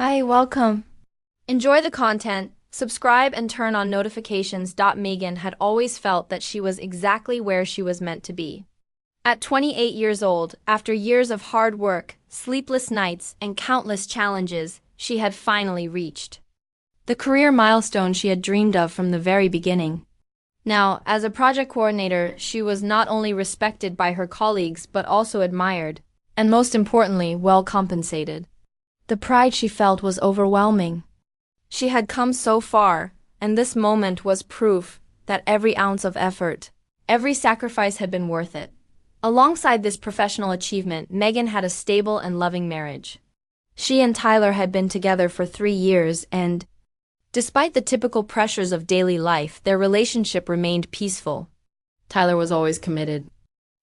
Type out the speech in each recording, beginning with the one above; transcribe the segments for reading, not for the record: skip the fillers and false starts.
Hi, welcome. Enjoy the content, subscribe and turn on notifications. Megan had always felt that she was exactly where she was meant to be. At 28 years old, after years of hard work, sleepless nights, and countless challenges, she had finally reached the career milestone she had dreamed of from the very beginning. Now, as a project coordinator, she was not only respected by her colleagues but also admired, and most importantly, well compensated. The pride she felt was overwhelming. She had come so far, and this moment was proof that every ounce of effort, every sacrifice had been worth it. Alongside this professional achievement, Megan had a stable and loving marriage. She and Tyler had been together for 3 years, and despite the typical pressures of daily life, their relationship remained peaceful. Tyler was always committed.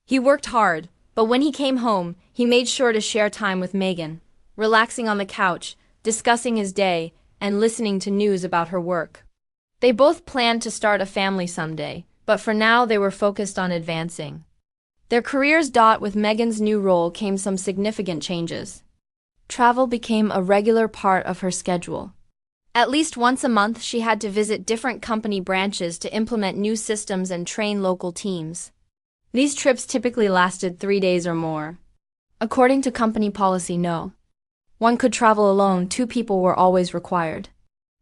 He worked hard, but when he came home, he made sure to share time with Megan, relaxing on the couch, discussing his day, and listening to news about her work. They both planned to start a family someday, but for now they were focused on advancing their careers. With Megan's new role came some significant changes. Travel became a regular part of her schedule. At least once a month, she had to visit different company branches to implement new systems and train local teams. These trips typically lasted 3 days or more. According to company policy, no one could travel alone. 2 people were always required.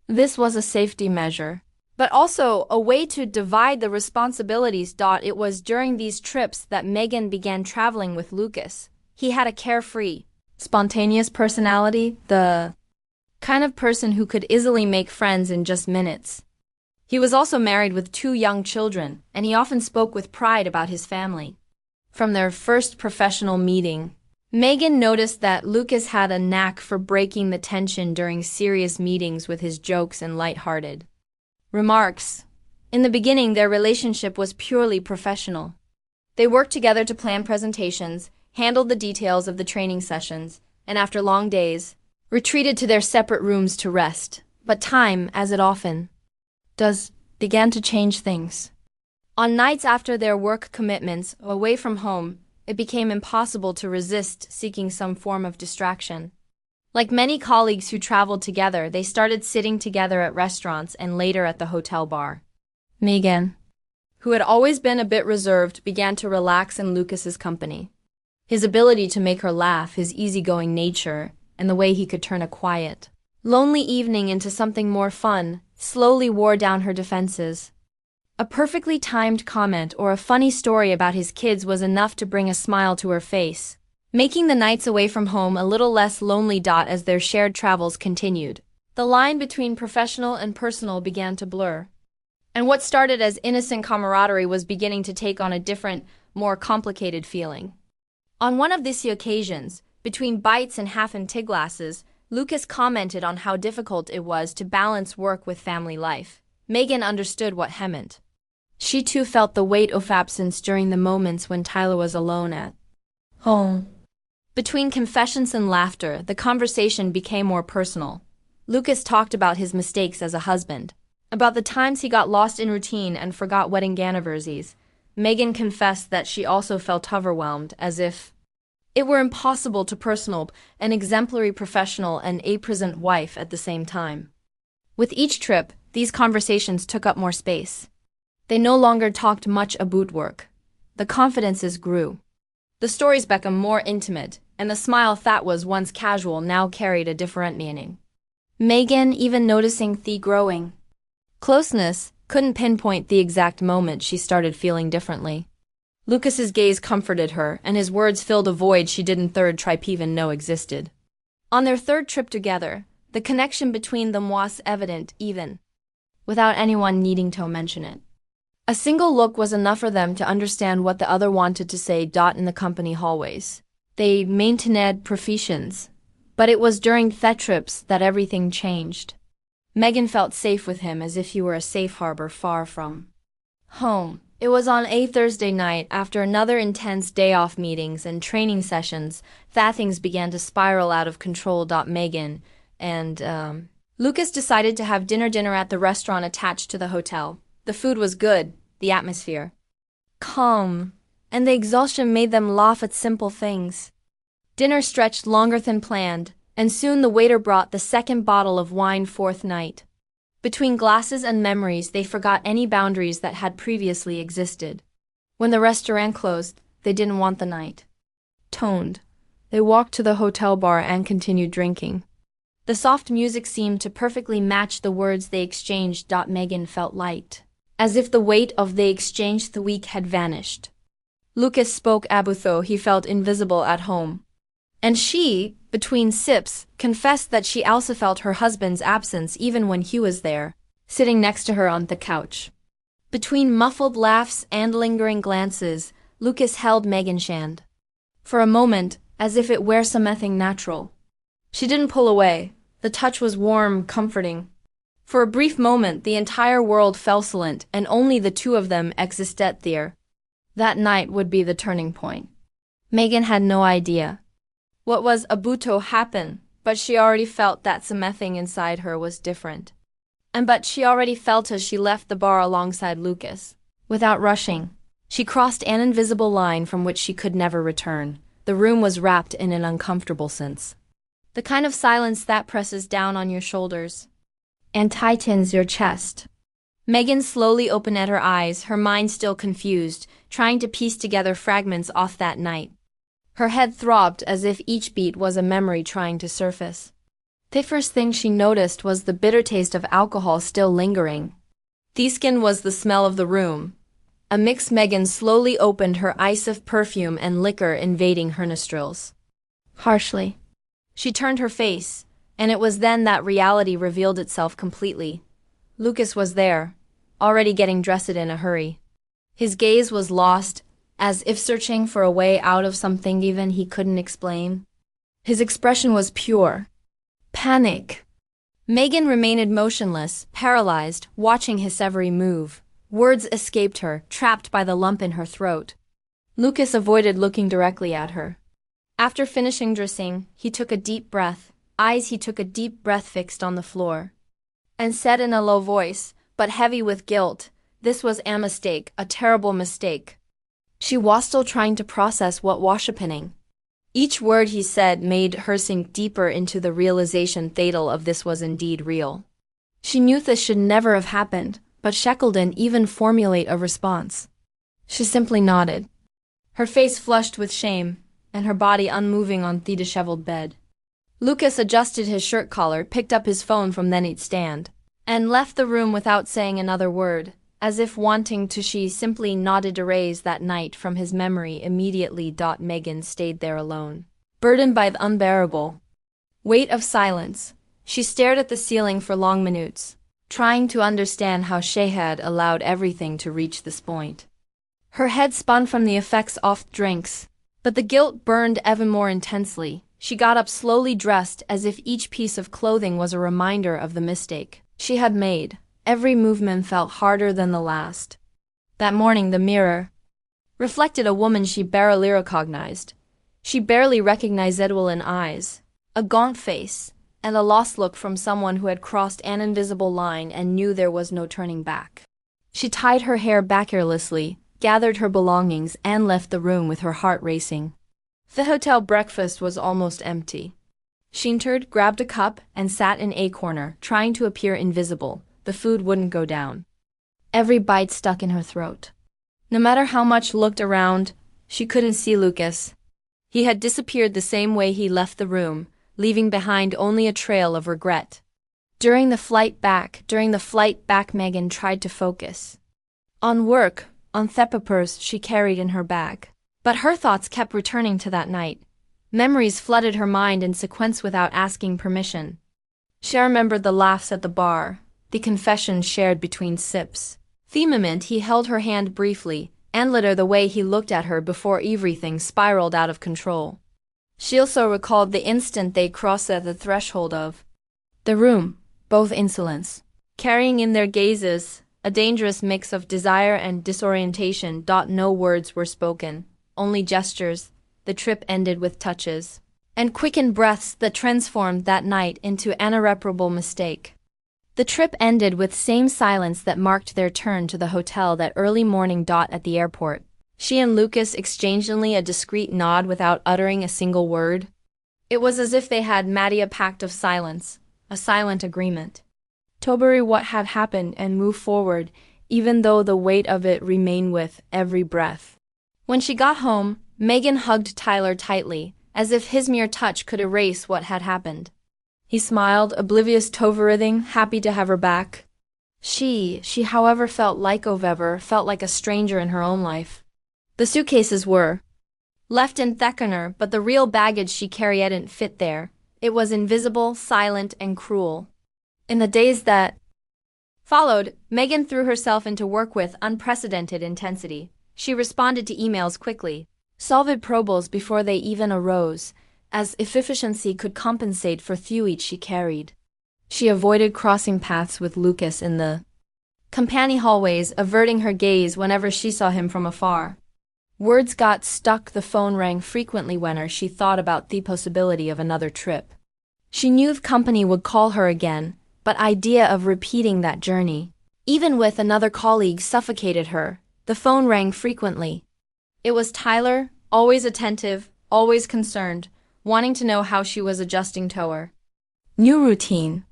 This was a safety measure, but also a way to divide the responsibilities. It was during these trips that Megan began traveling with Lucas. He had a carefree, spontaneous personality, the kind of person who could easily make friends in just minutes. He was also married with 2 young children, and he often spoke with pride about his family. From their first professional meeting, Megan noticed that Lucas had a knack for breaking the tension during serious meetings with his jokes and light-hearted remarks. In the beginning, their relationship was purely professional. They worked together to plan presentations, handled the details of the training sessions, and after long days, retreated to their separate rooms to rest. But time, as it often does, began to change things. On nights after their work commitments, away from home, it became impossible to resist seeking some form of distraction. Like many colleagues who traveled together, they started sitting together at restaurants and later at the hotel bar. Megan, who had always been a bit reserved, began to relax in Lucas's company. His ability to make her laugh, his easygoing nature, and the way he could turn a quiet, lonely evening into something more fun, slowly wore down her defenses. A perfectly timed comment or a funny story about his kids was enough to bring a smile to her face, making the nights away from home a little less lonely. As their shared travels continued, the line between professional and personal began to blur, and what started as innocent camaraderie was beginning to take on a different, more complicated feeling. On one of these occasions, between bites and half-empty glasses, Lucas commented on how difficult it was to balance work with family life. Megan understood what he meant. She too felt the weight of absence during the moments when Tyler was alone at home. Between confessions and laughter, the conversation became more personal. Lucas talked about his mistakes as a husband, about the times he got lost in routine and forgot wedding anniversaries. Megan confessed that she also felt overwhelmed, as if it were impossible to personal an exemplary professional and a present wife at the same time. With each trip, these conversations took up more space. They no longer talked much about work. The confidences grew. The stories became more intimate, and the smile that was once casual now carried a different meaning. Megan, even noticing the growing closeness, couldn't pinpoint the exact moment she started feeling differently. Lucas's gaze comforted her, and his words filled a void she didn't even know existed. On their 3rd trip together, the connection between them was evident, even without anyone needing to mention it. A single look was enough for them to understand what the other wanted to say. In the company hallways, they maintained professions, but it was during the trips that everything changed. Megan felt safe with him, as if he were a safe harbor far from home. It was on a Thursday night, after another intense day off meetings and training sessions, that things began to spiral out of control. Megan and Lucas decided to have dinner at the restaurant attached to the hotel. The food was good, the atmosphere calm, and the exhaustion made them laugh at simple things. Dinner stretched longer than planned, And soon the waiter brought the second bottle of wine fourth night. Between glasses and memories, they forgot any boundaries that had previously existed. When the restaurant closed, they didn't want the night toned. They walked to the hotel bar and continued drinking. The soft music seemed to perfectly match the words they exchanged. Megan felt light, as if the weight of the exchanged the week had vanished. Lucas spoke though he felt invisible at home. And she, between sips, confessed that she also felt her husband's absence even when he was there, sitting next to her on the couch. Between muffled laughs and lingering glances, Lucas held Megan's hand. For a moment, as if it were something natural. She didn't pull away. The touch was warm, comforting. For a brief moment, the entire world fell silent, and only the two of them existed there. That night would be the turning point. Megan had no idea what was about to happen, but she already felt that something inside her was different. But she already felt as she left the bar alongside Lucas. Without rushing, she crossed an invisible line from which she could never return. The room was wrapped in an uncomfortable sense. The kind of silence that presses down on your shoulders and tightens your chest. Megan slowly opened her eyes, her mind still confused, trying to piece together fragments off that night. Her head throbbed as if each beat was a memory trying to surface. The first thing she noticed was the bitter taste of alcohol still lingering. The skin was the smell of the room. A mix. Megan slowly opened her eyes of perfume and liquor invading her nostrils. Harshly, she turned her face, and it was then that reality revealed itself completely. Lucas was there, already getting dressed in a hurry. His gaze was lost, as if searching for a way out of something even he couldn't explain. His expression was pure panic. Megan remained motionless, paralyzed, watching his every move. Words escaped her, trapped by the lump in her throat. Lucas avoided looking directly at her. After finishing dressing, he took a deep breath. He took a deep breath fixed on the floor. And said in a low voice, but heavy with guilt, "This was a mistake, a terrible mistake." She was still trying to process what was happening. Each word he said made her sink deeper into the realization fatal of this was indeed real. She knew this should never have happened, but she couldn't even formulate a response. She simply nodded, her face flushed with shame, and her body unmoving on the disheveled bed. Lucas adjusted his shirt collar, picked up his phone from the nightstand, and left the room without saying another word, as if wanting to. She simply nodded, erase that night from his memory immediately. Megan stayed there alone, burdened by the unbearable weight of silence. She stared at the ceiling for long minutes, trying to understand how she had allowed everything to reach this point. Her head spun from the effects of drinks, but the guilt burned even more intensely. She got up slowly, dressed as if each piece of clothing was a reminder of the mistake she had made. Every movement felt harder than the last. That morning the mirror reflected a woman she barely recognized. She barely recognized Edwin eyes, a gaunt face, and a lost look from someone who had crossed an invisible line and knew there was no turning back. She tied her hair back carelessly, gathered her belongings, and left the room with her heart racing. The hotel breakfast was almost empty. She entered, grabbed a cup, and sat in a corner, trying to appear invisible. The food wouldn't go down. Every bite stuck in her throat. No matter how much looked around, she couldn't see Lucas. He had disappeared the same way he left the room, leaving behind only a trail of regret. During the flight back, Megan tried to focus on work, on the papers she carried in her bag. But her thoughts kept returning to that night. Memories flooded her mind in sequence without asking permission. She remembered the laughs at the bar, the confessions shared between sips. The moment he held her hand briefly, and later the way he looked at her before everything spiraled out of control. She also recalled the instant they crossed at the threshold of the room, both insolence, carrying in their gazes a dangerous mix of desire and disorientation. No words were spoken, only gestures. The trip ended with touches and quickened breaths that transformed that night into an irreparable mistake. The trip ended with same silence that marked their turn to the hotel that early morning. At the airport, she and Lucas exchanged only a discreet nod without uttering a single word. It was as if they had made a pact of silence, a silent agreement. To bury what had happened and move forward, even though the weight of it remained with every breath. When she got home, Megan hugged Tyler tightly, as if his mere touch could erase what had happened. He smiled, oblivious to everything, happy to have her back. She, however, felt like a stranger in her own life. The suitcases were left in Theckener, but the real baggage she carried didn't fit there. It was invisible, silent, and cruel. In the days that followed, Megan threw herself into work with unprecedented intensity. She responded to emails quickly, solved problems before they even arose, as if efficiency could compensate for the she carried. She avoided crossing paths with Lucas in the company hallways, averting her gaze whenever she saw him from afar. Words got stuck, the phone rang frequently whenever she thought about the possibility of another trip. She knew the company would call her again, but idea of repeating that journey, even with another colleague, suffocated her. The phone rang frequently. It was Tyler, always attentive, always concerned, wanting to know how she was adjusting to her new routine.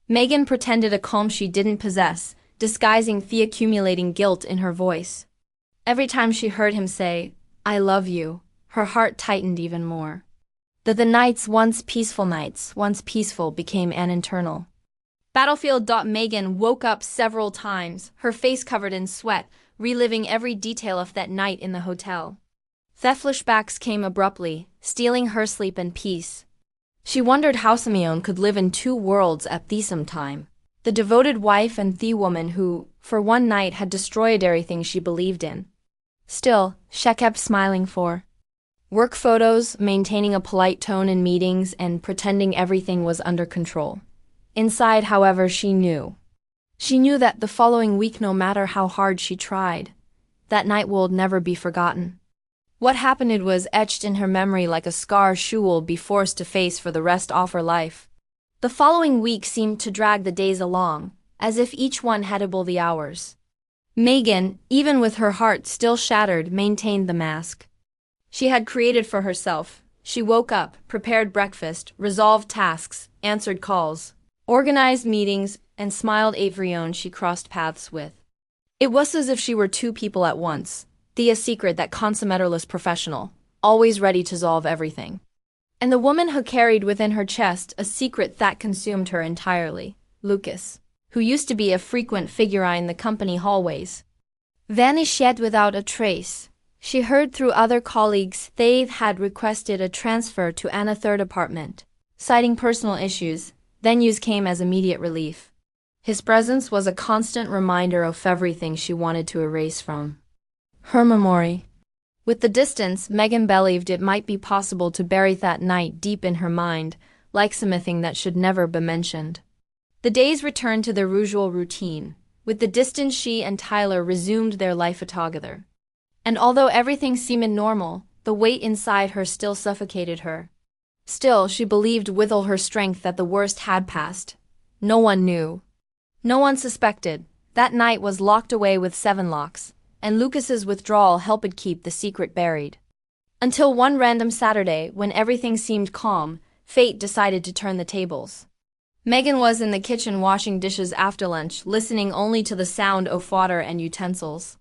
Megan pretended a calm she didn't possess, disguising the accumulating guilt in her voice. Every time she heard him say, "I love you," her heart tightened even more. The nights, once peaceful, became an internal battlefield. Megan woke up several times, her face covered in sweat, reliving every detail of that night in the hotel. The flashbacks came abruptly, stealing her sleep and peace. She wondered how Simeon could live in two worlds at the same time. The devoted wife and the woman who, for one night, had destroyed everything she believed in. Still, she kept smiling for work photos, maintaining a polite tone in meetings, and pretending everything was under control. Inside, however, she knew. She knew that the following week, no matter how hard she tried, that night would never be forgotten. What happened was etched in her memory like a scar she will be forced to face for the rest of her life. The following week seemed to drag the days along, as if each one had double the hours. Megan, even with her heart still shattered, maintained the mask she had created for herself. She woke up, prepared breakfast, resolved tasks, answered calls, organized meetings, and smiled at everyone she crossed paths with. It was as if she were two people at once, a secret that consummatorless professional, always ready to solve everything. And the woman who carried within her chest a secret that consumed her entirely, Lucas, who used to be a frequent figure in the company hallways, vanished yet without a trace. She heard through other colleagues they had requested a transfer to a third apartment, citing personal issues. Then news came as immediate relief. His presence was a constant reminder of everything she wanted to erase from her memory. With the distance, Megan believed it might be possible to bury that night deep in her mind, like something that should never be mentioned. The days returned to their usual routine. With the distance, she and Tyler resumed their life together. And although everything seemed normal, the weight inside her still suffocated her. Still, she believed with all her strength that the worst had passed. No one knew. No one suspected. That night was locked away with 7 locks, and Lucas's withdrawal helped keep the secret buried. Until one random Saturday, when everything seemed calm, fate decided to turn the tables. Megan was in the kitchen washing dishes after lunch, listening only to the sound of water and utensils.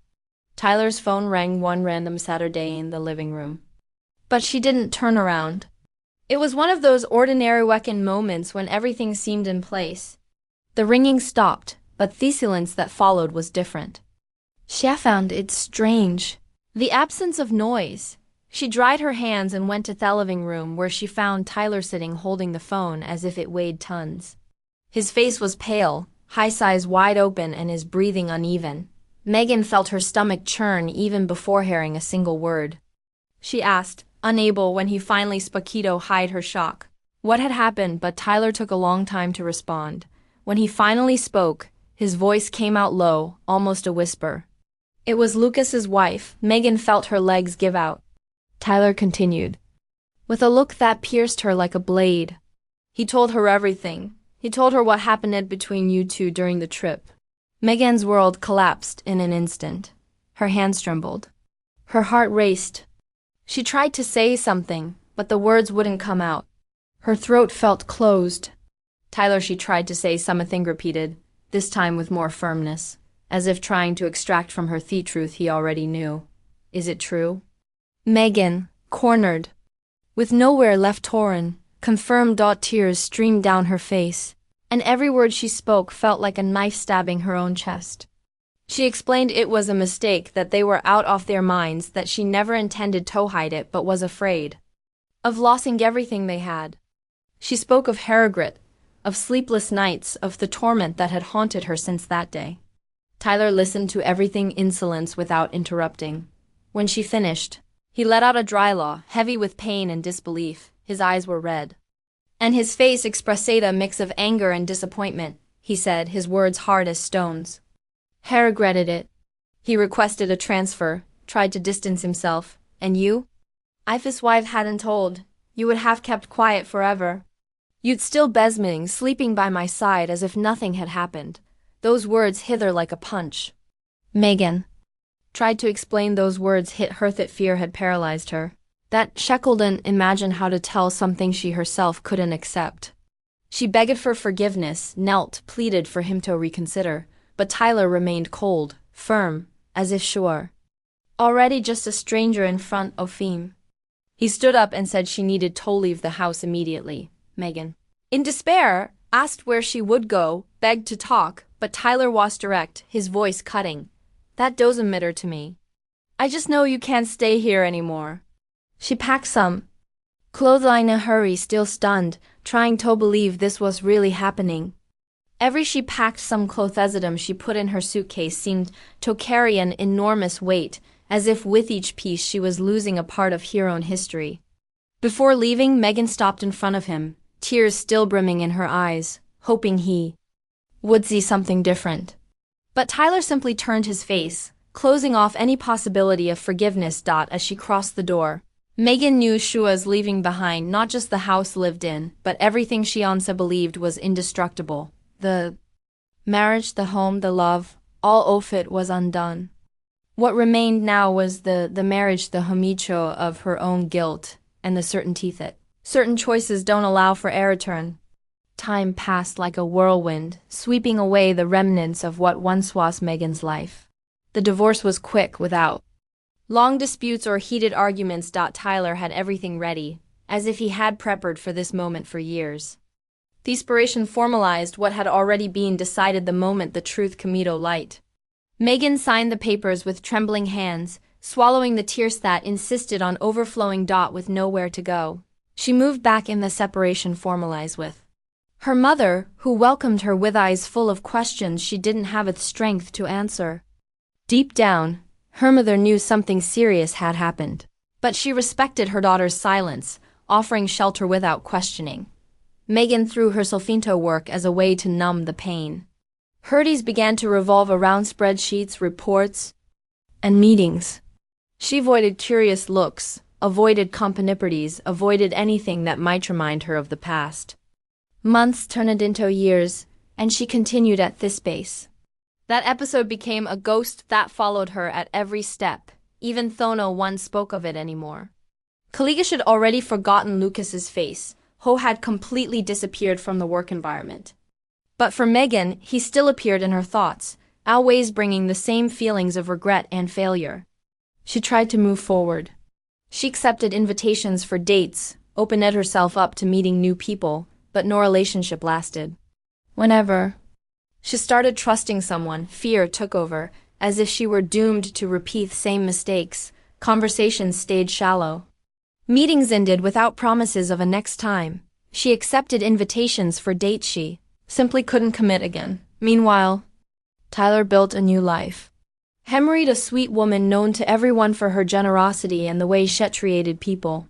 Tyler's phone rang one random Saturday in the living room. But she didn't turn around. It was one of those ordinary weekend moments when everything seemed in place. The ringing stopped, but the silence that followed was different. She found it strange. The absence of noise. She dried her hands and went to the living room, where she found Tyler sitting holding the phone as if it weighed tons. His face was pale, his eyes wide open, and his breathing uneven. Megan felt her stomach churn even before hearing a single word. She asked, unable when he finally spoke to hide her shock. What had happened, but Tyler took a long time to respond. When he finally spoke, his voice came out low, almost a whisper. It was Lucas's wife. Megan felt her legs give out. Tyler continued, with a look that pierced her like a blade. He told her everything. He told her what happened between you two during the trip. Megan's world collapsed in an instant. Her hands trembled. Her heart raced. She tried to say something, but the words wouldn't come out. Her throat felt closed. Tyler, she tried to say something, repeated, this time with more firmness, as if trying to extract from her the truth he already knew. Is it true? Megan, cornered, with nowhere left torn, confirmed. Tears streamed down her face, and every word she spoke felt like a knife stabbing her own chest. She explained it was a mistake, that they were out of their minds, that she never intended to hide it but was afraid of losing everything they had. She spoke of her regret, of sleepless nights, of the torment that had haunted her since that day. Tyler listened to everything in silence without interrupting. When she finished, he let out a dry laugh, heavy with pain and disbelief. His eyes were red, and his face expressed a mix of anger and disappointment. He said, his words hard as stones, he regretted it. He requested a transfer, tried to distance himself. And you? If his wife hadn't told, you would have kept quiet forever. You'd still besming, sleeping by my side as if nothing had happened. Those words hit her like a punch. Megan tried to explain. Those words hit her that fear had paralyzed her, that she couldn't imagine how to tell something she herself couldn't accept. She begged for forgiveness, knelt, pleaded for him to reconsider, but Tyler remained cold, firm, as if sure. Already just a stranger in front of him. He stood up and said she needed to leave the house immediately. Megan, in despair, asked where she would go, begged to talk, but Tyler was direct, his voice cutting. That doesn't matter to me. I just know you can't stay here anymore. She packed some clothes in a hurry, still stunned, trying to believe this was really happening. Every she packed some clothesism she put in her suitcase seemed to carry an enormous weight, as if with each piece she was losing a part of her own history. Before leaving, Megan stopped in front of him, tears still brimming in her eyes, hoping he would see something different. But Tyler simply turned his face, closing off any possibility of forgiveness. As she crossed the door, Megan knew she was leaving behind not just the house lived in, but everything she once believed was indestructible. The marriage, the home, the love, all of it was undone. What remained now was the marriage, the homicho of her own guilt, and the certainty that certain choices don't allow for a return. Time passed like a whirlwind, sweeping away the remnants of what once was Megan's life. The divorce was quick, without long disputes or heated arguments. Tyler had everything ready, as if he had prepared for this moment for years. The inspiration formalized what had already been decided the moment the truth came to light. Megan signed the papers with trembling hands, swallowing the tears that insisted on overflowing. With nowhere to go, she moved back in the separation formalized with her mother, who welcomed her with eyes full of questions she didn't have the strength to answer. Deep down, her mother knew something serious had happened, but she respected her daughter's silence, offering shelter without questioning. Megan threw herself into work as a way to numb the pain. Her days began to revolve around spreadsheets, reports, and meetings. She avoided curious looks, avoided companipities, avoided anything that might remind her of the past. Months turned into years, and she continued at this pace. That episode became a ghost that followed her at every step, even though no one spoke of it anymore. Kaligash had already forgotten Lucas's face, who had completely disappeared from the work environment. But for Megan, he still appeared in her thoughts, always bringing the same feelings of regret and failure. She tried to move forward. She accepted invitations for dates, opened herself up to meeting new people, but no relationship lasted. Whenever she started trusting someone, fear took over, as if she were doomed to repeat the same mistakes. Conversations stayed shallow. Meetings ended without promises of a next time. She accepted invitations for dates she simply couldn't commit again. Meanwhile, Tyler built a new life. He married a sweet woman known to everyone for her generosity and the way she treated people.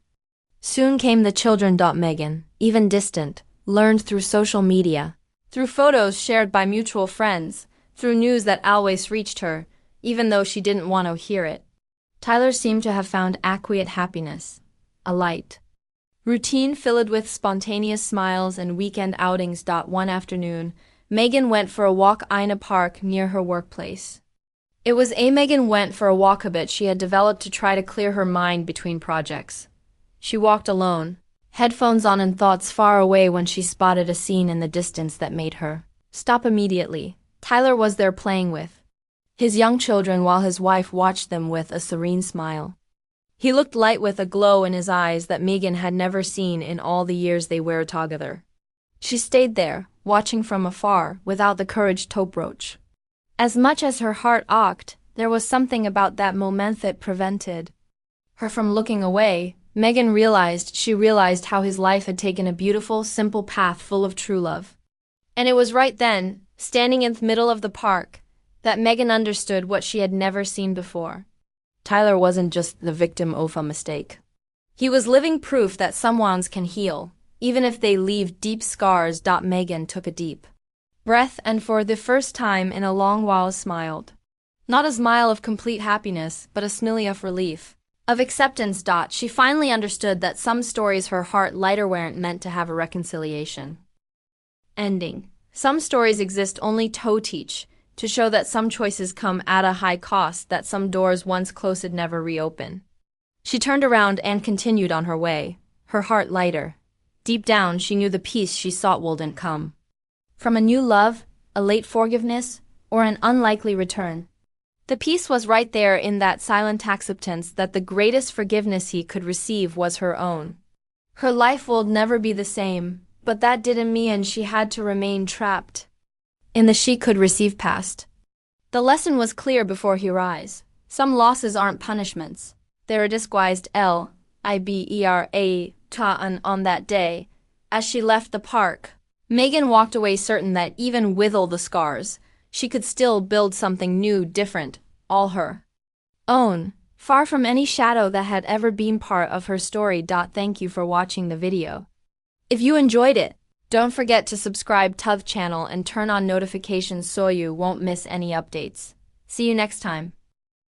Soon came the children. Megan, even distant, learned through social media, through photos shared by mutual friends, through news that always reached her, even though she didn't want to hear it. Tyler seemed to have found quiet happiness, a light routine filled with spontaneous smiles and weekend outings. One afternoon, Megan went for a walk in a park near her workplace. It was a Megan went for a walk habit she had developed to try to clear her mind between projects. She walked alone, headphones on and thoughts far away when she spotted a scene in the distance that made her stop immediately. Tyler was there playing with his young children while his wife watched them with a serene smile. He looked light with a glow in his eyes that Megan had never seen in all the years they were together. She stayed there, watching from afar, without the courage to approach. As much as her heart ached, there was something about that moment that prevented her from looking away. Megan realized how his life had taken a beautiful, simple path full of true love. And it was right then, standing in the middle of the park, that Megan understood what she had never seen before. Tyler wasn't just the victim of a mistake. He was living proof that some wounds can heal, even if they leave deep scars. Megan took a deep breath and for the first time in a long while smiled. Not a smile of complete happiness, but a smile of relief, of acceptance. She finally understood that some stories her heart lighter weren't meant to have a reconciliation ending. Some stories exist only to teach, to show that some choices come at a high cost, that some doors once closed never reopen. She turned around and continued on her way, her heart lighter. Deep down, she knew the peace she sought wouldn't come from a new love, a late forgiveness, or an unlikely return. The peace was right there in that silent acceptance that the greatest forgiveness he could receive was her own. Her life would never be the same, but that didn't mean she had to remain trapped in the she could receive past. The lesson was clear before her eyes. Some losses aren't punishments. They're disguised libera. On that day, as she left the park, Megan walked away certain that even with all the scars, she could still build something new, different, all her own, far from any shadow that had ever been part of her story. Thank you for watching the video. If you enjoyed it, don't forget to subscribe to the channel and turn on notifications so you won't miss any updates. See you next time.